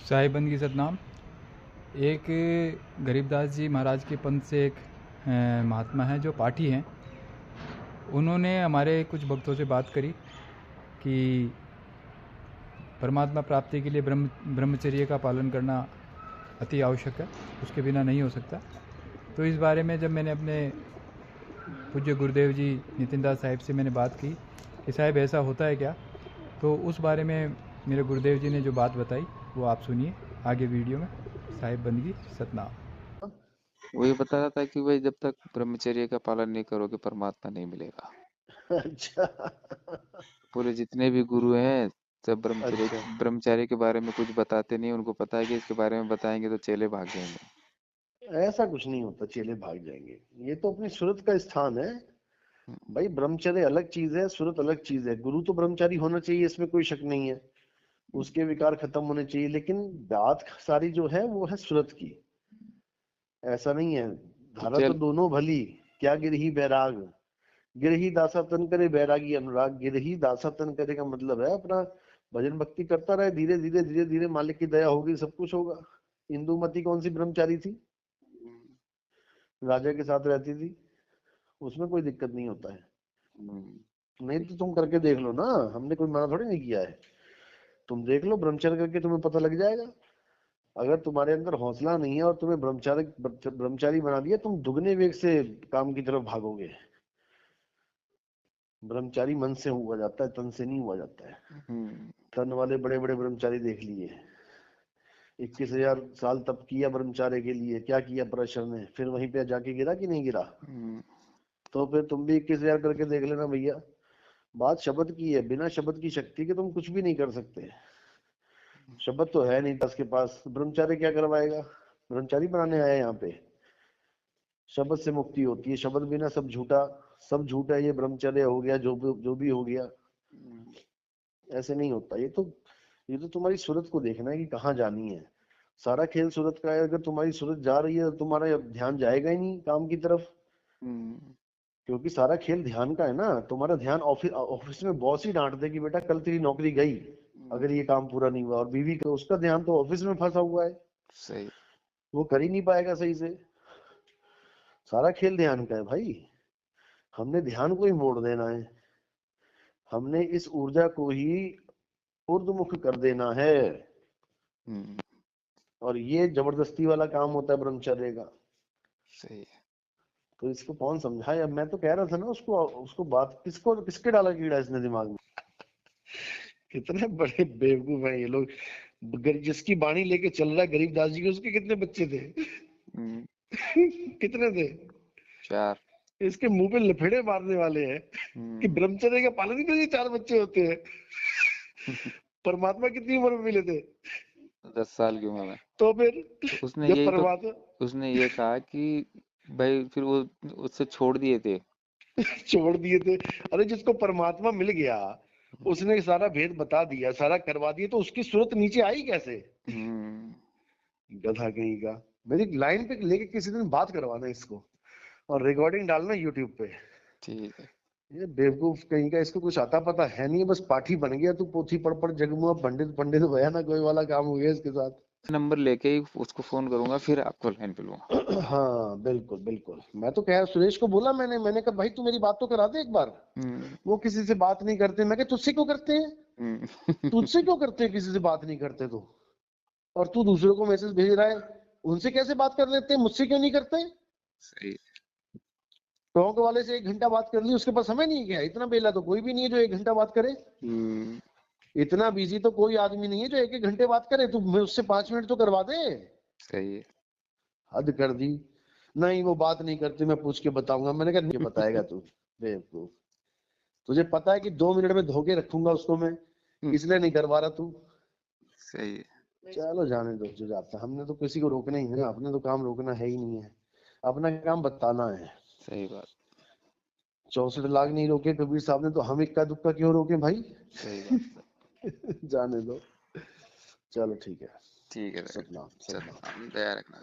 साहिब बंदगी सतनाम। एक गरीबदास जी महाराज के पंथ से एक महात्मा हैं जो पाठी हैं। उन्होंने हमारे कुछ भक्तों से बात करी कि परमात्मा प्राप्ति के लिए ब्रह्मचर्य का पालन करना अति आवश्यक है, उसके बिना नहीं हो सकता। तो इस बारे में जब मैंने अपने पूज्य गुरुदेव जी नितिन दास साहिब से मैंने बात की कि साहिब ऐसा होता है क्या, तो उस बारे में मेरे गुरुदेव जी ने जो बात बताई वो आप सुनिए आगे वीडियो में। साहिब बंदगी सतनाम। वही बता रहा था कि भाई जब तक ब्रह्मचर्य का पालन नहीं करोगे परमात्मा नहीं मिलेगा। अच्छा। पूरे जितने भी गुरु हैं सब अच्छा। ब्रह्मचर्य के बारे में कुछ बताते नहीं। उनको पता है कि इसके बारे में बताएंगे तो चेले भाग जाएंगे। ऐसा कुछ नहीं होता, चेले भाग जाएंगे। ये तो अपनी सूरत का स्थान है भाई। ब्रह्मचर्य अलग चीज है, सूरत अलग चीज है। गुरु तो ब्रह्मचारी होना चाहिए, इसमें कोई शक नहीं है। उसके विकार खत्म होने चाहिए, लेकिन बात सारी जो है वो है सूरत की। ऐसा नहीं है। धारा तो चल दोनों भली, क्या गिरही बैराग। गिरही दासा तन करे, बैरागी अनुराग। गिरही दासा तन करे का मतलब है अपना भजन भक्ति करता रहे, धीरे धीरे धीरे धीरे मालिक की दया होगी, सब कुछ होगा। इंदुमती कौन सी ब्रह्मचारी थी? राजा के साथ रहती थी, उसमें कोई दिक्कत नहीं होता है। नहीं तो तुम करके देख लो ना, हमने कोई मना थोड़ी नहीं किया है। तुम देख लो, ब्रह्मचर्य करके तुम्हें पता लग जाएगा। अगर तुम्हारे अंदर हौसला नहीं है और तुम्हें ब्रह्मचारी बना दिया, तुम दुगने वेग से काम की तरफ भागोगे। ब्रह्मचारी मन से हुआ जाता है, तन से नहीं हुआ जाता है। तन वाले बड़े बड़े ब्रह्मचारी देख लिए, 21,000 साल तप किया ब्रह्मचार्य के लिए। क्या किया पराशर ने? फिर वहीं पे जाके गिरा कि नहीं गिरा? तो फिर तुम भी 21,000 करके देख लेना भैया। बात शब्द की है, बिना शब्द की शक्ति के तुम कुछ भी नहीं कर सकते। शब्द तो है नहीं दस के पास, ब्रह्मचार्य क्या करवाएगा? ब्रह्मचारी बनाने आया यहाँ पे। शब्द से मुक्ति होती है, शब्द बिना सब झूठा, सब झूठा है। ये ब्रह्मचर्य हो गया, जो भी हो गया, ऐसे नहीं होता। ये तो तुम्हारी सूरत को देखना है कि कहाँ जानी है। सारा खेल सूरत का है। अगर तुम्हारी सूरत जा रही है तो तुम्हारा ध्यान जाएगा ही नहीं काम की तरफ, क्योंकि सारा खेल ध्यान का है ना। तुम्हारा ध्यान ऑफिस में बॉस ही डांट दे कि बेटा कल तेरी नौकरी गई अगर ये काम पूरा नहीं हुआ, और बीवी का उसका ध्यान तो ऑफिस में फंसा हुआ है। सही। वो कर ही नहीं पाएगा सही से। सारा खेल ध्यान का है भाई। हमने ध्यान को ही मोड़ देना है। हमने इस ऊर्जा को ही ऊर्ध्वमुख कर देना है। और ये जबरदस्ती वाला काम होता है ब्रह्मचर्य का। सही है। तो इसको कौन समझाए? अब मैं तो कह रहा था ना उसको बात किसके डाला कीड़ा इसने दिमाग में। कितने बड़े बेवकूफ हैं ये लोग। जिसकी बाणी लेके चल रहा है गरीबदास जी के, उसके कितने बच्चे थे? कितने थे? 4। इसके मुंह पे लफेड़े मारने वाले हैं कि ब्रह्मचर्य का पालन के लिए 4 बच्चे होते हैं। परमात्मा कितनी उम्र में मिले थे? 10 साल की उम्र में। तो फिर तो उसने जब यही तो परमात्मा उसने ये कहा कि भाई फिर वो उससे छोड़ दिए थे। छोड़ दिए थे। अरे जिसको परमात्मा मिल गया, उसने सारा भेद बता दिया, सारा करवा दिया, तो उसकी सूरत नीचे आई कैसे? गधा कहीं का। मेरी लाइन पे लेके किसी दिन बात करवाना इसको, और रिकॉर्डिंग डालना यूट्यूब पे। ठीक है। ये बेवकूफ कहीं का, इसको कुछ आता पता है नहीं, बस पाठी बन गया। तू पोथी पढ़ पढ़ जगमुआ पंडित पंडित भया ना, कोई वाला काम हो गया इसके साथ। नंबर लेके ही उसको फोन करूंगा, फिर आपको लाइन पे लूंगा। हाँ बिल्कुल बिल्कुल। मैं तो कह सुरेश को बोला, मैंने कहा भाई तू मेरी बात तो करा दे एक बार। वो किसी से बात नहीं करते। मैं कहा तुझसे क्यों करते हैं? तुझसे क्यों करते हैं? किसी से बात नहीं करते तो, और तू दूसरों को मैसेज भेज रहा है, उनसे कैसे बात कर लेते हैं, मुझसे क्यों नहीं करते? सही। टोंक वाले से 1 घंटा बात कर ली, उसके पास समय नहीं है? इतना बेला तो कोई भी नहीं है जो 1 घंटा बात करे। इतना बिजी तो कोई आदमी नहीं है जो 1-1 घंटे बात करे। तू उससे 5 मिनट तो करवा दे। सही है। हद कर दी। नहीं वो बात नहीं करते, मैं पूछ के बताऊंगा। मैंने कहा नहीं बताएगा तू बेवकूफ। तुझे पता है कि 2 मिनट में धोके रखूंगा उसको मैं, इसलिए नहीं करवा रहा तू। सही है। चलो जाने दो जो जाता। हमने तो किसी को रोकना ही है ना, अपने तो काम रोकना है ही नहीं है, अपना काम बताना है। सही बात। 64 लाख नहीं रोके कबीर साहब ने, तो हम इक्का दुक्का क्यों रोके भाई? सही बात। जाने दो। चलो ठीक है। ठीक है। सतनाम। चलो दया रखना।